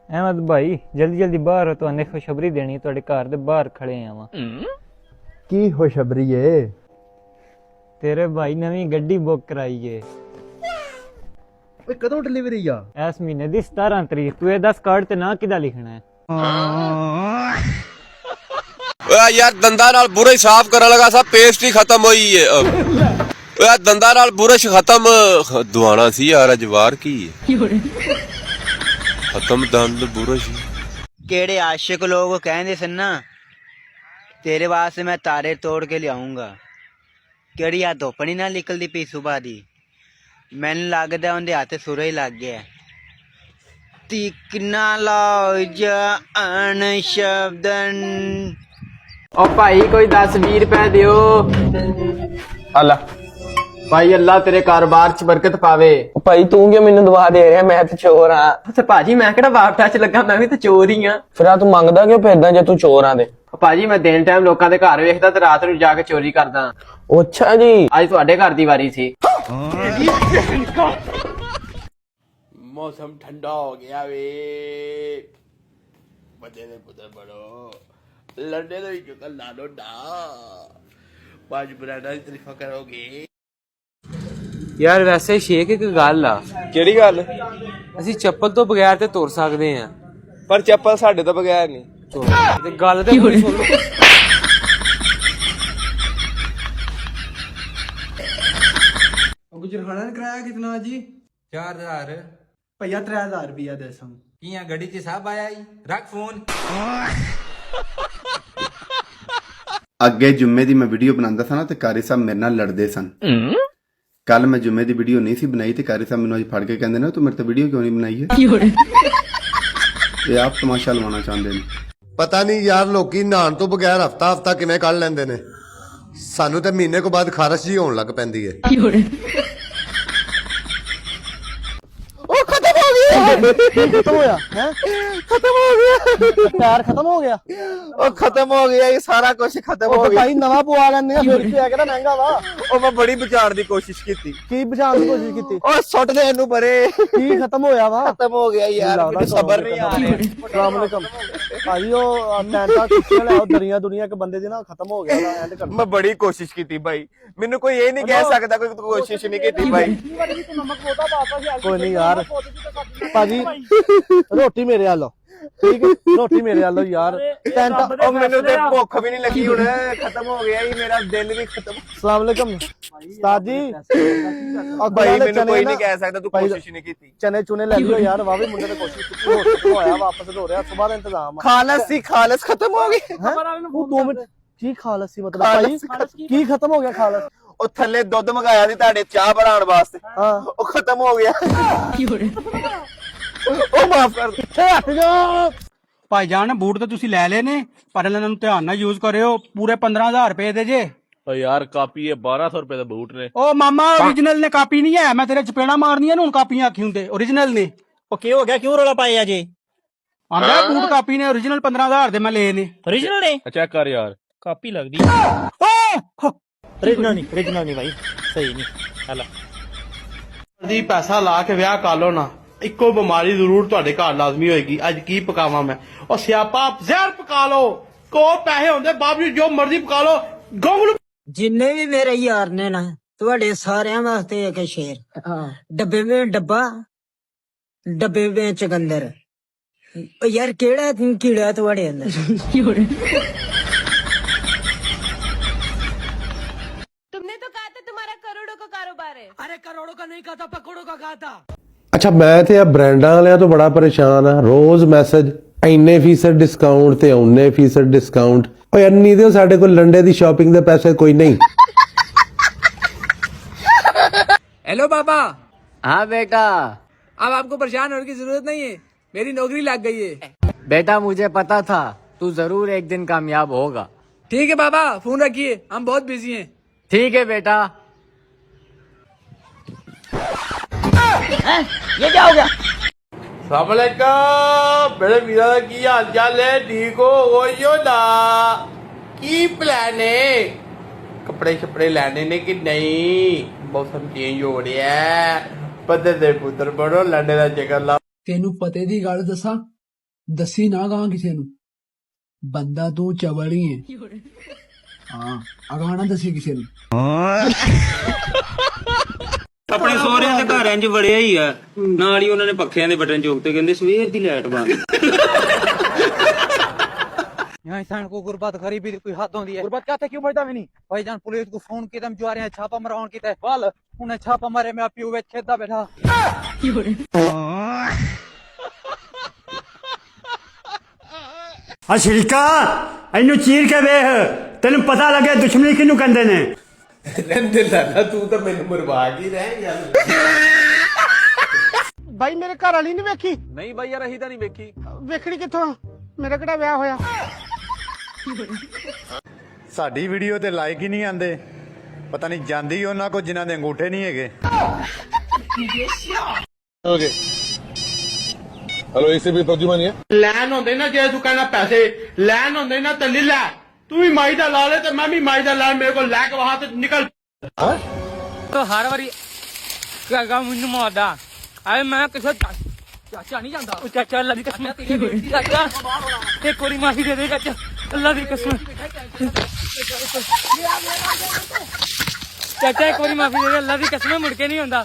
अहमद भाई जल्दी जल्दी बाहर हो तो खुशखबरी देनी है। तुहाडे घर दे बाहर खड़े हैं वा। की खुशखबरी है? तेरे भाई नवी गड्डी बुक कराई है। ओए कदों डिलीवरी आ? इस महीने दी 17 तरीक। तू ये दस कार्ड ते ना किदा लिखना है? यार दंदा नाल बुरश साफ करन लगा सा, पेस्ट ही खत्म हुई है। यार दंदा नाल बुरश खत्म दुआना सी यार, अजवार की खत्म दंद बुरश। केड़े आशिक लोग कहंदे सन ना, तेरे वास्ते मैं तारे तोड़ के लियाऊंगा। केड़ी आ धुप्प नी ना निकलदी पई सुबह दी, मैनू लगदा उंदे हत्थ सुर ही लग गया। तीकना लो जान शब्दन। ओ भाई कोई 10-20 रुपए दियो। अल्लाह भाई अल्लाह तेरे कारोबार च बरकत पावे। भाई तू क्यों मैनू दुआ दे रहा? मैं तो चोर हाँ। ਤੇ ਭਾਜੀ ਮੈਂ ਕਿਹੜਾ ਵਾਪਟਾ ਚ ਲੱਗਾ, ਮੈਂ ਵੀ ਤਾਂ ਚੋਰ ਹੀ ਆ। फिर तू मंगदा क्यों फिरदा जे तू चोर हाँ? दे ਭਾਜੀ ਮੈਂ ਦਿਨ ਟਾਈਮ ਲੋਕਾਂ ਦੇ ਘਰ ਵੇਖਦਾ ਤੇ ਰਾਤ ਨੂੰ ਜਾ ਕੇ ਚੋਰੀ ਕਰਦਾ। अच्छा जी। ਅੱਜ ਤੁਹਾਡੇ ਘਰ ਦੀ ਵਾਰੀ ਸੀ। मौसम ठंडा हो गया वे, बच्चे ने पुत्र बड़ो लड़ने तो ही ला लो ना। 5 ब्रांडा की तारीफा करोगे? ਯਾਰ ਵੈਸੇ ਸ਼ੇਖ ਇੱਕ ਗੱਲ ਆ, केड़ी गल? ਅਸੀਂ ਚੱਪਲ ਤੋਂ ਬਗੈਰ ਤੇ ਤੁਰ ਸਕਦੇ ਆ, पर चप्पल साडे तो बगैर नहीं। ਤੇ ਗੱਲ ਤੇ ਪੂਰੀ ਸੁਣ ਲਓ। गुजरखाना ने किराया कितना जी? 4000। भैया 3000 रुपया दे सम। किया गड्डी च सब आया ही, रख फोन। ਅੱਗੇ ਜੁਮੇ ਦੀ ਮੈਂ ਵੀਡੀਓ ਬਣਾਉਂਦਾ ਸੀ ਨਾ ਤੇ ਕਾਰੀ ਸਾਹਿਬ ਮੇਰੇ ਨਾਲ ਲੜਦੇ ਸਨ। ਕੱਲ ਮੈਂ ਜੁਮੇ ਦੀ ਵੀਡੀਓ ਨਹੀਂ ਸੀ ਬਣਾਈ ਤੇ ਕਾਰੀ ਸਾਹਿਬ ਮੈਨੂੰ ਅੱਜ ਫੜ ਕੇ ਕਹਿੰਦੇ ਨੇ ਤੂੰ ਮੇਰੇ ਤੇ ਵੀਡੀਓ ਕਿਉਂ ਨਹੀਂ ਬਣਾਈ ਹੈ। ਇਹ ਆਪ ਤਮਾਸ਼ਾ ਲਵਾਉਣਾ ਚਾਹੁੰਦੇ ਨੇ। ਪਤਾ ਨਹੀਂ ਯਾਰ, ਲੋਕੀ ਨਹਾਣ ਤੋਂ ਬਗੈਰ ਹਫਤਾ ਹਫਤਾ ਕਿਵੇਂ ਕੱਢ ਲੈਂਦੇ ਨੇ। ਸਾਨੂੰ ਤੇ ਮਹੀਨੇ ਕੋ ਬਾਅਦ ਖਾਰਸ਼ ਜੀ ਹੋਣ ਲੱਗ ਪੈਂਦੀ ਹੈ। खत्म होया है? खत्म हो गया, प्यार खत्म हो गया। ओ खत्म हो गया, ये सारा कुछ खत्म हो गया। भाई नवा पवा लेने आ, फिर क्या कहना महंगा वा। ओ मैं बड़ी बचाने की कोशिश की थी। की बचाने की कोशिश की? ओ सुट दे इनू परे। की खत्म होया वा? खत्म हो गया यार, मुझे सबर नहीं आ रहा। अस्सलाम वालेकुम भाई, ओ टेंटा किसने ले दुनिया दुनिया के बंदे दी ना खत्म हो गया एंड कर। मैं बड़ी कोशिश की थी भाई, मैनू कोई ये नहीं कह सकता कोई कोशिश नहीं की थी भाई। कोई नहीं यार भाजी, रोटी मेरे आलो, ठीक है? रोटी मेरे आलो यार। टेंटा ओ मैनू ते भुख भी नहीं लगी हुण, खत्म हो गया ही, मेरा दिल भी खत्म। अस्सलाम वालेकुम उस्ताद जी। भाई मैनू कोई नहीं कह सकता तू कोशिश नहीं की थी। चने चुने ले लियो यार, वावे मुंडे ने कोशिश की, हो आया वापस हो रहा, सुबह का इंतजाम है। खालस सी, खालस खत्म हो गई। वो 2 मिनट की खालस सी मतलब भाई की खत्म हो गया खालस? ओ थल्ले दुध मंगाया सी ताड़े चाह बनाने वास्ते, हां ओ खत्म हो गया। ओ माफ कर दो। ਭਾਈਜਾਨ ਬੂਟ ਤਾਂ ਤੁਸੀਂ ਲੈ ਲਏ ਨੇ, ਪਰ ਇਹਨਾਂ ਨੂੰ ਧਿਆਨ ਨਾਲ ਯੂਜ਼ ਕਰਿਓ। ਪੂਰੇ 15000 ਰੁਪਏ ਦੇ ਜੇ। ਓ यार ਕਾਪੀ ਇਹ 1200 ਰੁਪਏ ਦੇ ਬੂਟ ਨੇ। ਓ ਮਾਮਾ ओरिजिनल ने ਕਾਪੀ ਨਹੀਂ ਹੈ, ਮੈਂ ਤੇਰੇ ਚਪੇੜਾ ਮਾਰਨੀਆਂ ਨੇ ਹੁਣ। ਕਾਪੀਆਂ ਆਖੀ ਹੁੰਦੇ ओरिजिनल ਨੇ। ਉਹ ਕੀ ਹੋ ਗਿਆ, ਕਿਉਂ ਰੌਲਾ ਪਾਇਆ ਜੇ? ਆਂਦਾ ਬੂਟ ਕਾਪੀ ਨੇ ओरिजिनल 15000 ਦੇ ਮੈਂ ਲਏ ਨੇ। ओरिजिनल ने ਚੈੱਕ ਕਰ ਯਾਰ। ਕਾਪੀ ਲੱਗਦੀ। ओरिजिनल नहीं भाई, सही नहीं। हेलो ਦੀ ਪੈਸਾ ਲਾ ਕੇ ਵਿਆਹ ਕਰ ਲੋ ਨਾ, ਇੱਕੋ ਬਿਮਾਰੀ ਜ਼ਰੂਰ ਤੁਹਾਡੇ ਘਰ ਲਾਜ਼ਮੀ ਹੋਏਗੀ। ਅੱਜ ਕੀ ਪਕਾਵਾਂ ਮੈਂ? ਉਹ ਸਿਆਪਾ ਜ਼ਹਿਰ ਪਕਾ ਲਓ। ਕੋ ਪੈਸੇ ਹੁੰਦੇ ਬਾਬੂ ਜੋ ਮਰਜ਼ੀ ਪਕਾ ਲਓ। ਗੋਂਗਲੂ जिन्ने भी मेरे यार ने ना, ਤੁਹਾਡੇ ਸਾਰਿਆਂ ਵਾਸਤੇ ਇੱਕ ਸ਼ੇਰ। ਡੱਬੇ ਵਿੱਚ ਡੱਬਾ, ਡੱਬੇ ਵਿੱਚ ਚਕੰਦਰ। ਯਾਰ ਕਿਹੜਾ ਕੀੜਾ ਤੁਹਾਡੇ ਅੰਦਰ? तुमने तो कहा था तुम्हारा करोड़ों का कारोबार है। अरे करोड़ों का नहीं कहा था, पकड़ों का कहा था। ਅੱਛਾ, ਮੈਂ ਤੇ ਆ ਬ੍ਰਾਂਡਾਂ ਵਾਲਿਆਂ ਤੋਂ ਬੜਾ ਪਰੇਸ਼ਾਨ ਆ। ਰੋਜ਼ ਮੈਸੇਜ ਇੰਨੇ ਫੀਸਦ ਡਿਸਕਾਊਂਟ ਤੇ ਉਹਨੇ ਫੀਸਦ ਡਿਸਕਾਊਂਟ। ਓਏ ਅੰਨੀ ਦਿਓ, ਸਾਡੇ ਕੋਲ ਲੰਡੇ ਦੀ ਸ਼ਾਪਿੰਗ ਦੇ ਪੈਸੇ ਕੋਈ ਨਹੀਂ। हेलो पापा। हाँ बेटा। अब आपको परेशान होने की जरूरत नहीं है, मेरी नौकरी लग गई है। बेटा मुझे पता था तू जरूर एक दिन कामयाब होगा। ठीक है पापा, फोन रखिए, हम बहुत बिजी हैं। ठीक है बेटा। ये क्या हो गया? अस्सलाम वालेकुम मेरे वीरा दा की हाल चाल है? ठीक हो यो ना? की प्लान है? कपड़े शपड़े लेने ने कि नहीं? मौसम चेंज हो रहा है, पत्थर दे पुत्र बड़ो लंडे दा चक्कर ला। तेनू पते दी गल दसा, दसी ना गा किसी नु बंदा तू चवड़ी है हाँ अगाना दसी किसी नु ਆਪਣੇ ਸਹੁਰਿਆਂ ਦੇ ਘਰ ਇੰਜ ਵੜਿਆ ਹੀ ਆ ਨਾਲ ਹੀ ਉਹਨਾਂ ਨੇ ਪੱਖਿਆਂ ਦੇ ਬਟਨ ਚੋਕਤੇ ਕਹਿੰਦੇ ਸਵੇਰ ਦੀ ਲਾਈਟ ਬੰਦ यहाँ इंसान को गुर्बत गरीबी की कोई हद होती है। गुर्बत कहते क्यों बढ़ता भी नहीं भाईजान? पुलिस को फोन किया जो आ रहे हैं छापा मराउन किया वाल उन्हें छापा मारे मैं पीऊ वे खेदा बैठा ਸ਼ਰੀਕਾ ਇਹਨੂੰ ਚੀਰ ਕੇ ਵੇਖ ਤੈਨੂੰ ਪਤਾ ਲੱਗੇ ਦੁਸ਼ਮਣੀ ਕਿਹਨੂੰ ਕਹਿੰਦੇ ਨੇ। ਰਹਿੰਦੇ ਲਾਲਾ ਤੂੰ ਤਾਂ ਮੈਨੂੰ ਮਰਵਾ ਕੇ ਰਹਿ ਯਾਰ। ਬਾਈ ਮੇਰੇ ਘਰ ਵਾਲੀ ਨਹੀਂ ਵੇਖੀ? ਨਹੀਂ ਬਾਈ ਯਾਰ ਅਸੀਂ ਤਾਂ ਨਹੀਂ ਵੇਖੀ। ਵੇਖਣੀ ਕਿੱਥੋਂ? ਮੇਰਾ ਕਿਹੜਾ ਵਿਆਹ ਹੋਇਆ? ਸਾਡੀ ਵੀਡੀਓ ਤੇ ਲਾਈਕ ਹੀ ਨਹੀਂ ਆਂਦੇ, ਪਤਾ ਨਹੀਂ ਜਾਂਦੀ ਉਹਨਾਂ ਕੋ ਜਿਨ੍ਹਾਂ ਦੇ ਅੰਗੂਠੇ ਨਹੀਂ ਹੈਗੇ। ਓਕੇ हेलो इसे भी तर्जुमा नहीं है। ਲੈਣ ਹੁੰਦੇ ਨਾ ਜੇ ਤੂੰ ਕਹਿੰਦਾ ਪੈਸੇ ਲੈਣ ਹੁੰਦੇ ਨਾ ਤੇ ਲੈ ਲੈ। ਤੂੰ ਵੀ ਮਾਈ ਦਾ ਲਾ ਲੈ ਤੇ ਮੈਂ ਵੀ ਮਾਈ ਦਾ ਲਾ। ਮੇਰੇ ਕੋਲ ਲੈ ਕੇ ਵਹਾਂ ਤੇ ਨਿਕਲ। तो हर बारी क्या मुझे मारदा अरे मैं किसे चाचा नहीं जानता चाचा अल्लाह की कसम चाचा एक कोरी माफी दे दे चाचा अल्लाह की कसम चाचा एक बारी माफी दे दे अल्लाह की कसम मुड़ के नहीं होंदा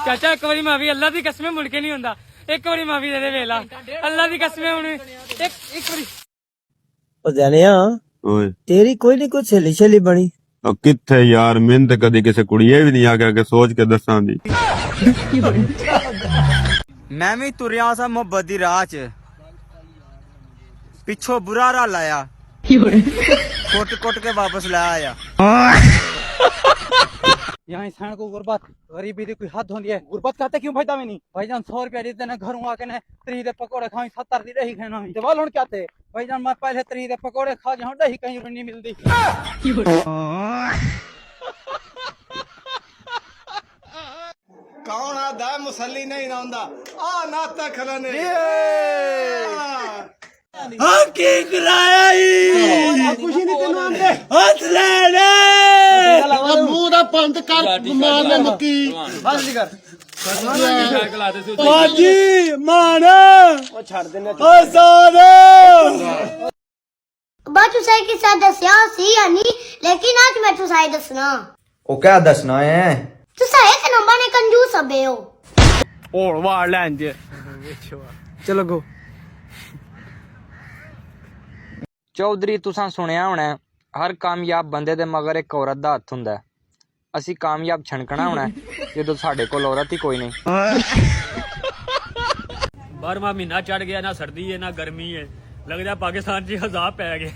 चाचा एक बारी माफी अल्लाह की कसम मुड़ के नहीं होंदा एक बारी माफी दे दे वेला अल्लाह की कसम हुन एक बारी ਉਹ ਜਾਣਿਆ ਓਏ ਤੇਰੀ ਕੋਈ ਨਹੀਂ ਕੋਈ ਸਹੇਲੀ ਛੇਲੀ ਬਣੀ? ਉਹ ਕਿੱਥੇ ਯਾਰ, ਮੈਨੂੰ ਤਾਂ ਕਦੀ ਕਿਸੇ ਕੁੜੀਏ ਵੀ ਨਹੀਂ ਆ ਕੇ ਸੋਚ ਕੇ ਦੱਸਾਂ ਦੀ। ਮੈਂ ਵੀ ਤੁਰਿਆ ਸਾਂ ਮੁਹੱਬਤ ਦੀ ਰਾਹ 'ਚ, ਪਿੱਛੋਂ ਬੁਰਾ ਰਾਹ ਲਾਇਆ, ਕੁੱਟ ਕੇ ਵਾਪਸ ਲੈ ਆਇਆ। यहाँ इंसान को गुर्बत गरीबी की कोई हद होती है। गुर्बत कहते क्यों भाईदा में नहीं भाईजान? 100 रुपया देते ना घरों आके ने 3 दे पकौड़े खाई 70 दी रही खाना ही वाल हुन क्या थे भाईजान? मैं पहले 3 दे पकौड़े खा जाऊं दही कहीं नहीं मिलती। कौन आदा मुसल्ली नहीं रौंदा आ नाता खलाने ਕੀ ਕਰਾਇਆ ਈ? खुशी नहीं तेनू आंदे ਹੱਥ ਲੈ ਲੈ। ਮੂੰਹ ਦਾ ਬੰਦ ਕਰ ਮਾਰਨੇ ਮੁੱਕੀ ਹਾਜ਼ਰ ਕਰ ਬਾਜੀ ਮਾਨ ਉਹ ਛੱਡ ਦੇਣਾ ਓ ਸਾਦਾ बात तुसाई के साथ दसिया सी यानी लेकिन आज मैं तुसाई दसना ਉਹ ਕਿਆ ਦੱਸਣਾ ਹੈ? तुसाई के नंबर ने कंजूस अबे हो ਹੋੜ ਵਾੜ ਲੈਣ ਜੇ। चलो गो ਚੌਧਰੀ ਤੁਸੀਂ ਸੁਣਿਆ ਹੋਣਾ ਹਰ ਕਾਮਯਾਬ ਬੰਦੇ ਦੇ ਮਗਰ ਇੱਕ ਔਰਤ ਦਾ ਹੱਥ ਹੁੰਦਾ। ਅਸੀਂ ਕਾਮਯਾਬ ਛਣਕਣਾ ਹੋਣਾ ਜਦੋਂ ਸਾਡੇ ਕੋਲ ਔਰਤ ਹੀ ਕੋਈ ਨਹੀਂ। 12ਵਾਂ ਮਹੀਨਾ ਚੜ ਗਿਆ, ਨਾ ਸਰਦੀ ਹੈ ਨਾ ਗਰਮੀ ਹੈ, ਲੱਗਦਾ ਪਾਕਿਸਤਾਨ 'ਚ ਹਜ਼ਾਬ ਪੈ ਗਿਆ।